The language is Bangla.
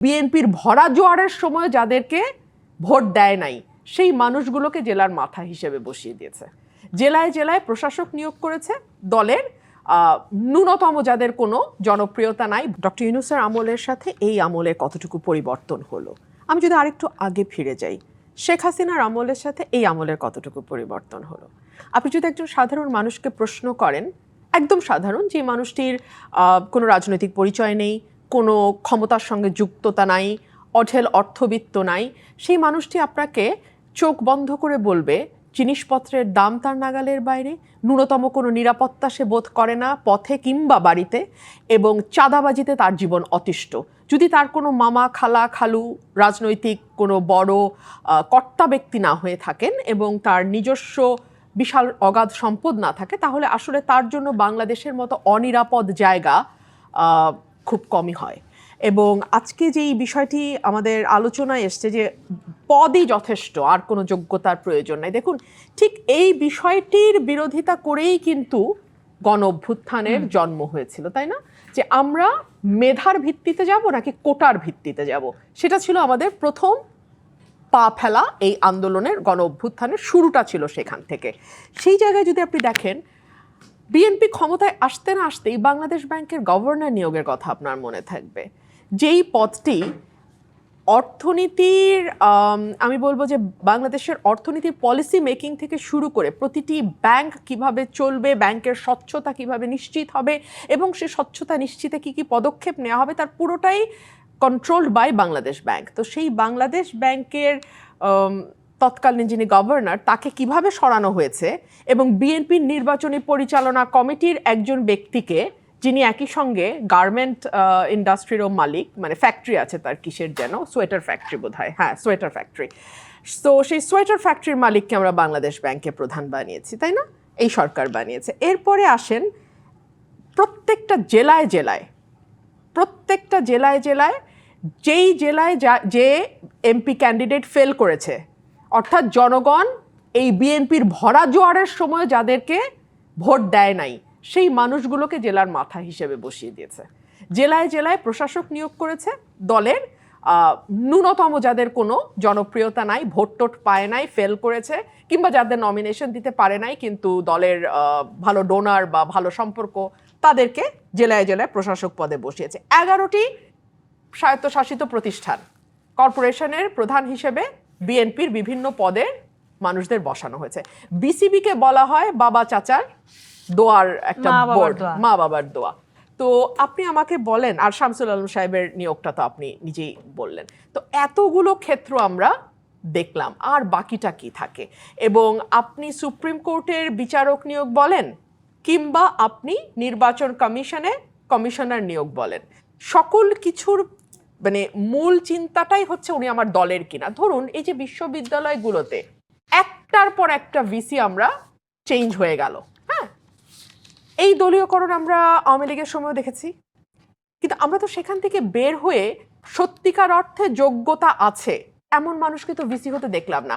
বিএনপির ভরা জোয়ারের সময় যাদেরকে ভোট দেয় নাই সেই মানুষগুলোকে জেলার মাথা হিসেবে বসিয়ে দিয়েছে। জেলায় জেলায় প্রশাসক নিয়োগ করেছে দলের ন্যূনতম যাদের কোনো জনপ্রিয়তা নাই। ডক্টর ইউনূসের আমলের সাথে এই আমলের কতটুকু পরিবর্তন হলো? আমি যদি আরেকটু আগে ফিরে যাই, শেখ হাসিনার আমলের সাথে এই আমলের কতটুকু পরিবর্তন হলো? আপনি যদি একজন সাধারণ মানুষকে প্রশ্ন করেন, একদম সাধারণ, যে মানুষটির কোনো রাজনৈতিক পরিচয় নেই, কোনো ক্ষমতার সঙ্গে যুক্ততা নাই, অঢেল অর্থবিত্ত নাই, সেই মানুষটি আপনাকে চোখ বন্ধ করে বলবে জিনিসপত্রের দাম তার নাগালের বাইরে, ন্যূনতম কোনো নিরাপত্তা সে বোধ করে না পথে কিংবা বাড়িতে, এবং চাঁদাবাজিতে তার জীবন অতিষ্ঠ। যদি তার কোনো মামা খালা খালু রাজনৈতিক কোনো বড় কর্তা ব্যক্তি না হয়ে থাকেন এবং তার নিজস্ব বিশাল অগাধ সম্পদ না থাকে, তাহলে আসলে তার জন্য বাংলাদেশের মতো অনিরাপদ জায়গা খুব কমই হয়। এবং আজকে যেই বিষয়টি আমাদের আলোচনায় এসছে যে পদই যথেষ্ট, আর কোনো যোগ্যতার প্রয়োজন নাই, দেখুন ঠিক এই বিষয়টির বিরোধিতা করেই কিন্তু গণ অভ্যুত্থানের জন্ম হয়েছিল, তাই না? যে আমরা মেধার ভিত্তিতে যাব নাকি কোটার ভিত্তিতে যাব, সেটা ছিল আমাদের প্রথম পা ফেলা। এই আন্দোলনের গণ অভ্যুত্থানের শুরুটা ছিল সেখান থেকে। সেই জায়গায় যদি আপনি দেখেন, বিএনপি ক্ষমতায় আসতে না আসতেই বাংলাদেশ ব্যাংকের গভর্নর নিয়োগের কথা আপনার মনে থাকবে, যেই পদটি অর্থনীতির আমি বলবো যে বাংলাদেশের অর্থনীতির পলিসি মেকিং থেকে শুরু করে প্রতিটি ব্যাংক কিভাবে চলবে, ব্যাংকের স্বচ্ছতা কিভাবে নিশ্চিত হবে এবং সে স্বচ্ছতা নিশ্চিতে কি কি পদক্ষেপ নেওয়া হবে, তার পুরোটাই কন্ট্রোলড বাই বাংলাদেশ ব্যাংক। তো সেই বাংলাদেশ ব্যাংকের তৎকালীন যিনি গভর্নর, তাকে কিভাবে সরানো হয়েছে এবং বিএনপির নির্বাচনী পরিচালনা কমিটির একজন ব্যক্তিকে, যিনি একই সঙ্গে গার্মেন্ট ইন্ডাস্ট্রিরও মালিক, মানে ফ্যাক্টরি আছে তার, কিসের যেন, সোয়েটার ফ্যাক্টরি বোধ হয়, হ্যাঁ সোয়েটার ফ্যাক্টরি। তো সেই সোয়েটার ফ্যাক্টরির মালিককে আমরা বাংলাদেশ ব্যাংকে প্রধান বানিয়েছি, তাই না? এই সরকার বানিয়েছে। এরপরে আসেন প্রত্যেকটা জেলায় জেলায় যেই জেলায় যে এমপি ক্যান্ডিডেট ফেল করেছে, অর্থাৎ জনগণ এই বিএনপির ভরা জোয়ারের সময় যাদেরকে ভোট দেয় নাই সেই মানুষগুলোকে জেলার মাথা হিসেবে বসিয়ে দিয়েছে। জেলায় জেলায় প্রশাসক নিয়োগ করেছে দলের ন্যূনতম যাদের কোনো জনপ্রিয়তা নাই, ভোট টোট পায় নাই, ফেল করেছে, কিংবা যাদের নমিনেশন দিতে পারে নাই কিন্তু দলের ভালো ডোনার বা ভালো সম্পর্ক, তাদেরকে জেলায় জেলায় প্রশাসক পদে বসিয়েছে। 11টি স্বায়ত্তশাসিত প্রতিষ্ঠান, কর্পোরেশনের প্রধান হিসেবে বিএনপির বিভিন্ন পদে মানুষদের বসানো হয়েছে। বিসিবিকে বলা হয় বাবা চাচার দোয়ার একটা বোর্ড, মা বাবার দোয়া। তো আপনি আমাকে বলেন, আর শামসুল আলম সাহেবের নিয়োগটা তো আপনি নিজেই বললেন, তো এতগুলো ক্ষেত্র আমরা দেখলাম, আর বাকিটা কি থাকে? এবং আপনি সুপ্রিম কোর্টের বিচারক নিয়োগ বলেন কিংবা আপনি নির্বাচন কমিশনে কমিশনার নিয়োগ বলেন, সকল কিছুর মানে মূল চিন্তাটাই হচ্ছে উনি আমার দলের কিনা। ধরুন এই যে বিশ্ববিদ্যালয়গুলোতে একটার পর একটা ভিসি আমরা চেঞ্জ হয়ে গেল, হ্যাঁ, এই দলীয়করণ আমরা আওয়ামী লীগের সময় দেখেছি, কিন্তু আমরা তো সেখান থেকে বের হয়ে সত্যিকার অর্থে যোগ্যতা আছে এমন মানুষকে তো ভিসি হতে দেখলাম না।